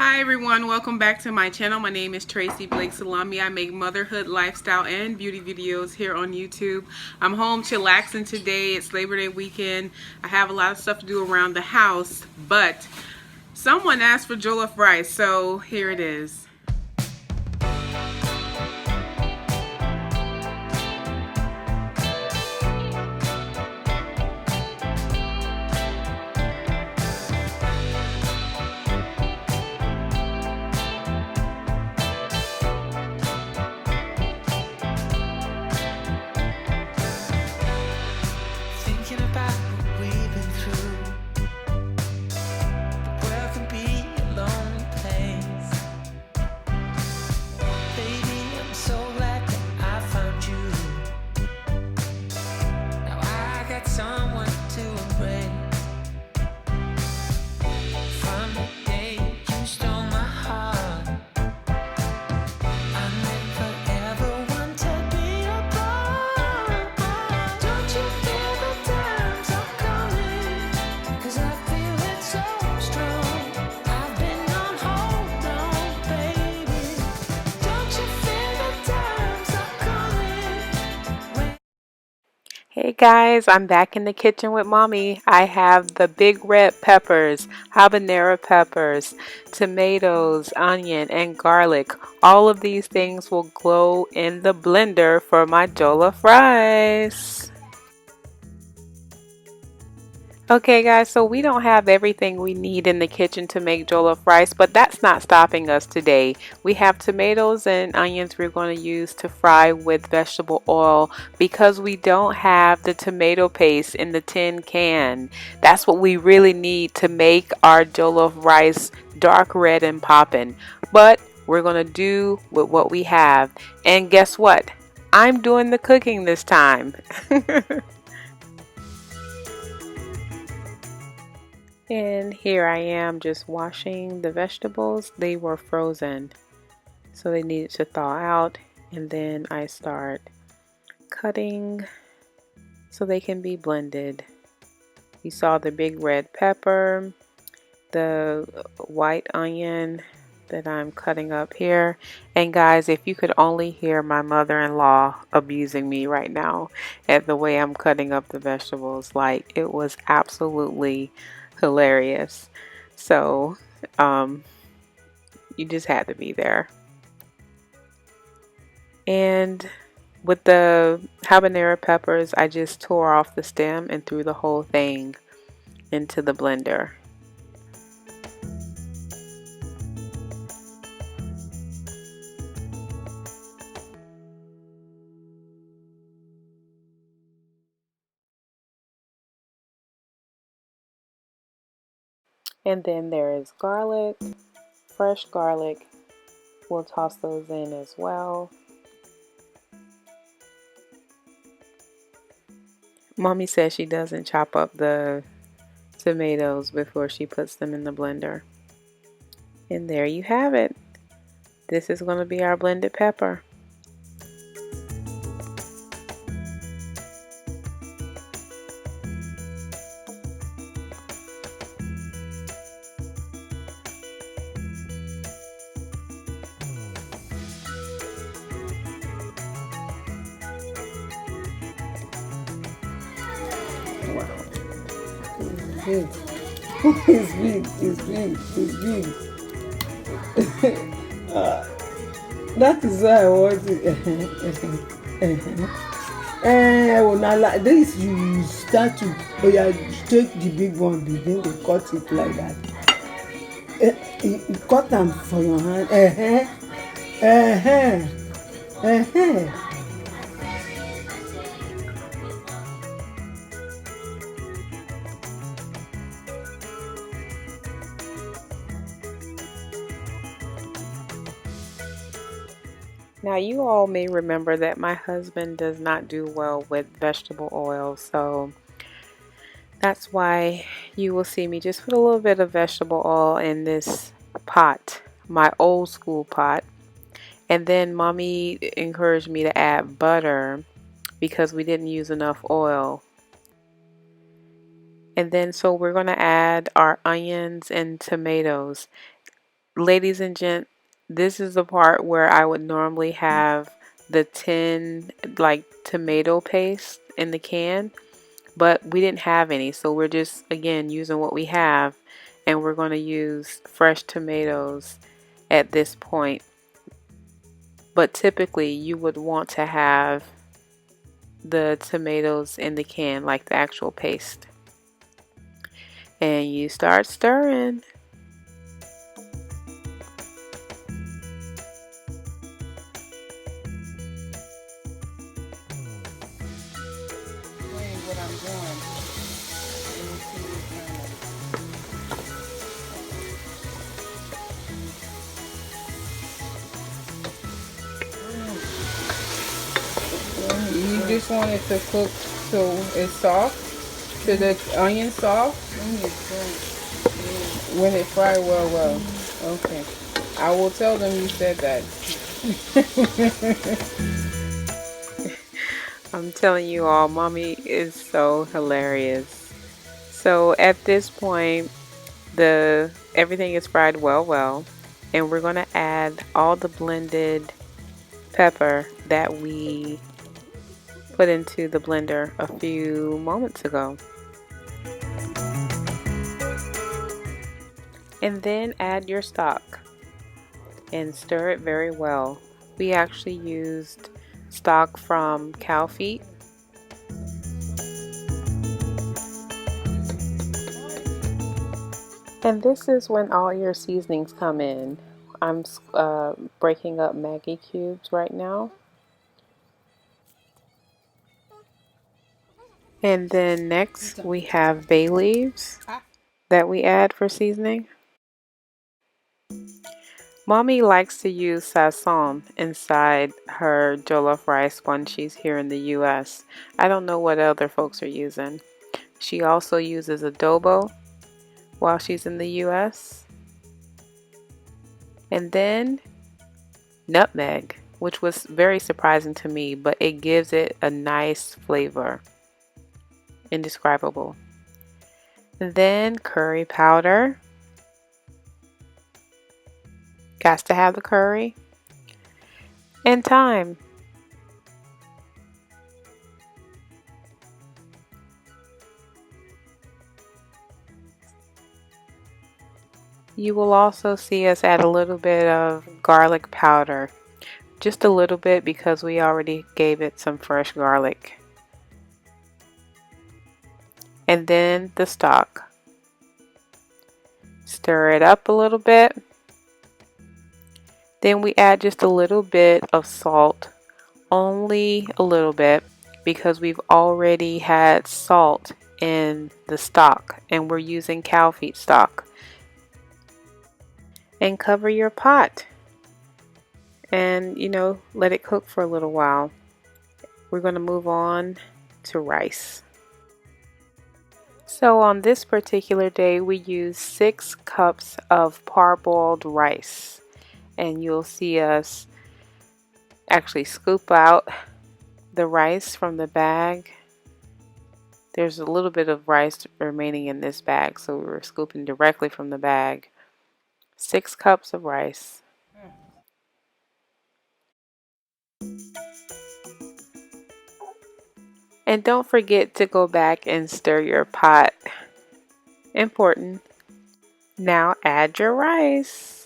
Hi everyone, welcome back to my channel. My name is Tracy Blake Salami. I make motherhood, lifestyle, and beauty videos here on YouTube. I'm home chillaxing today. It's Labor Day weekend. I have a lot of stuff to do around the house, but someone asked for jollof rice, so here it is. Hey guys, I'm back in the kitchen with mommy. I have the big red peppers, habanero peppers, tomatoes, onion, and garlic. All of these things will go in the blender for my jollof rice. Okay guys, so we don't have everything we need in the kitchen to make jollof rice, but that's not stopping us today. We have tomatoes and onions we're going to use to fry with vegetable oil because we don't have the tomato paste in the tin can. That's what we really need to make our jollof rice dark red and poppin'. But we're going to do with what we have. And guess what? I'm doing the cooking this time. And here I am just washing the vegetables. They were frozen, so they needed to thaw out. And then I start cutting so they can be blended. You saw the big red pepper, the white onion that I'm cutting up here. And guys, if you could only hear my mother-in-law abusing me right now at the way I'm cutting up the vegetables, like it was absolutely hilarious. So you just had to be there. And with the habanero peppers, I just tore off the stem and threw the whole thing into the blender. And then there is garlic, fresh garlic. We'll toss those in as well. Mommy says she doesn't chop up the tomatoes before she puts them in the blender. And there you have it. This is going to be our blended pepper. Wow. It's big. It's big. It's big. It's big. That is why I want it. When I like this, you start to, take the big one, begin to cut it like that. You cut them for your hand. Now you all may remember that my husband does not do well with vegetable oil, so that's why you will see me just put a little bit of vegetable oil in this pot, my old school pot. And then mommy encouraged me to add butter because we didn't use enough oil. And then so we're going to add our onions and tomatoes. ladies and gents, this is the part where I would normally have the tin like tomato paste in the can, but we didn't have any, so we're just again using what we have, and we're going to use fresh tomatoes at this point. But typically you would want to have the tomatoes in the can, like the actual paste. And you start stirring. What I'm doing. You just want it to cook so it's soft, so the onion soft. When it fry well. Okay. I will tell them you said that. I'm telling you all, mommy is so hilarious. So at this point, the everything is fried well, and we're gonna add all the blended pepper that we put into the blender a few moments ago. And then add your stock and stir it very well. We actually used stock from cow feet. And this is when all your seasonings come in. I'm breaking up Maggi cubes right now. And then next we have bay leaves that we add for seasoning. Mommy likes to use sazon inside her jollof rice when she's here in the US. I don't know what other folks are using. She also uses adobo while she's in the US. And then nutmeg, which was very surprising to me, but it gives it a nice flavor. Indescribable. And then curry powder. Got to have the curry. And thyme. You will also see us add a little bit of garlic powder. Just a little bit because we already gave it some fresh garlic. And then the stock. Stir it up a little bit. Then we add just a little bit of salt, only a little bit, because we've already had salt in the stock and we're using cow feet stock. And cover your pot and let it cook for a little while. We're going to move on to rice. So on this particular day we use 6 cups of parboiled rice. And you'll see us actually scoop out the rice from the bag. There's a little bit of rice remaining in this bag, so we're scooping directly from the bag. 6 cups of rice. And don't forget to go back and stir your pot. Important. Now add your rice.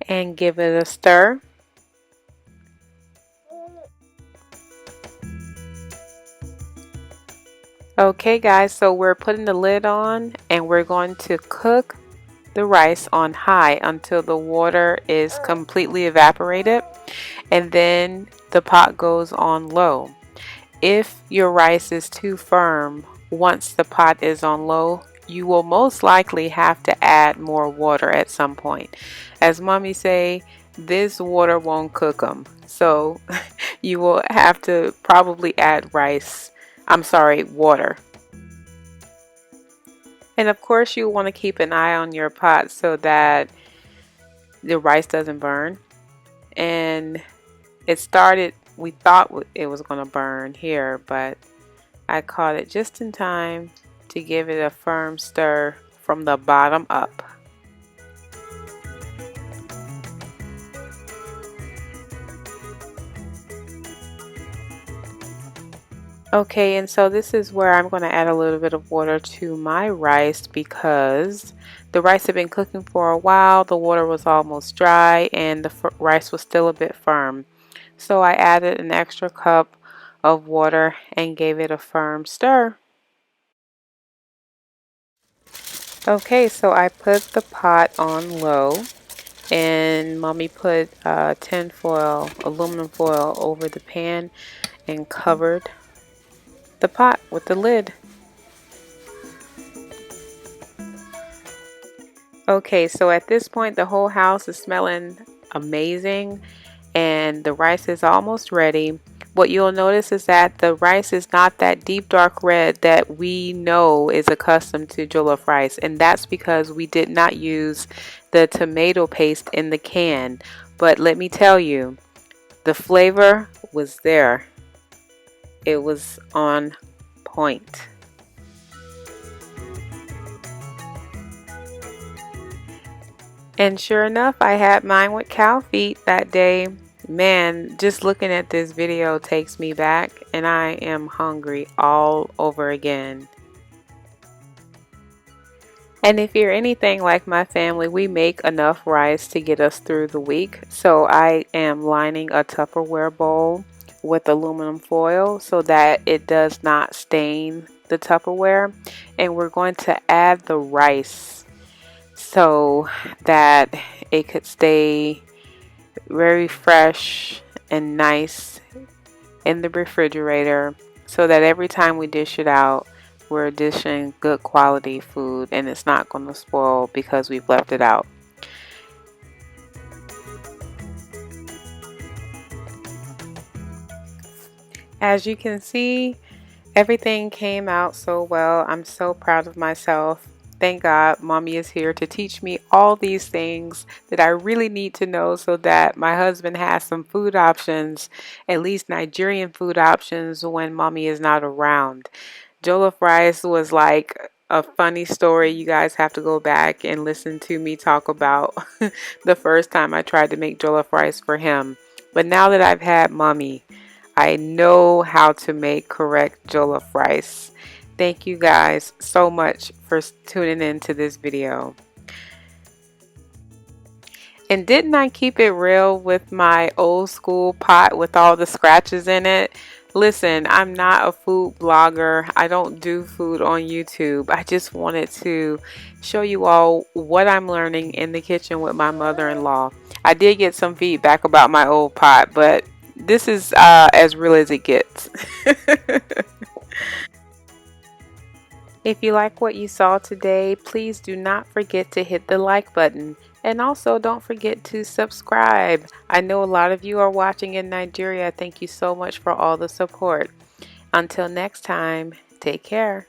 And give it a stir. Okay guys, so we're putting the lid on and we're going to cook the rice on high until the water is completely evaporated, and then the pot goes on low. If your rice is too firm once the pot is on low, you will most likely have to add more water at some point. As mommy say, this water won't cook them, so you will have to probably add water. And of course you want to keep an eye on your pot so that the rice doesn't burn. And it started we thought it was going to burn here, but I caught it just in time to give it a firm stir from the bottom up. Okay, and so this is where I'm going to add a little bit of water to my rice because the rice had been cooking for a while, the water was almost dry, and the rice was still a bit firm. So I added an extra cup of water and gave it a firm stir. Okay, so I put the pot on low and mommy put tin foil, aluminum foil over the pan and covered the pot with the lid. Okay, so at this point the whole house is smelling amazing and the rice is almost ready. What you'll notice is that the rice is not that deep dark red that we know is accustomed to jollof rice, and that's because we did not use the tomato paste in the can. But let me tell you, the flavor was there. It was on point. And sure enough, I had mine with cow feet that day. Man, just looking at this video takes me back and I am hungry all over again. And if you're anything like my family, we make enough rice to get us through the week. So I am lining a Tupperware bowl with aluminum foil so that it does not stain the Tupperware. And we're going to add the rice so that it could stay very fresh and nice in the refrigerator so that every time we dish it out, we're dishing good quality food and it's not going to spoil because we've left it out. As you can see, everything came out so well. I'm so proud of myself. Thank God mommy is here to teach me all these things that I really need to know so that my husband has some food options, at least Nigerian food options when mommy is not around. Jollof rice was like a funny story. You guys have to go back and listen to me talk about the first time I tried to make jollof rice for him. But now that I've had mommy, I know how to make correct jollof rice. Thank you guys so much for tuning in to this video. And didn't I keep it real with my old school pot with all the scratches in it? Listen, I'm not a food blogger. I don't do food on YouTube. I just wanted to show you all what I'm learning in the kitchen with my mother-in-law. I did get some feedback about my old pot, but this is as real as it gets. If you like what you saw today, please do not forget to hit the like button. And also don't forget to subscribe. I know a lot of you are watching in Nigeria. Thank you so much for all the support. Until next time, take care.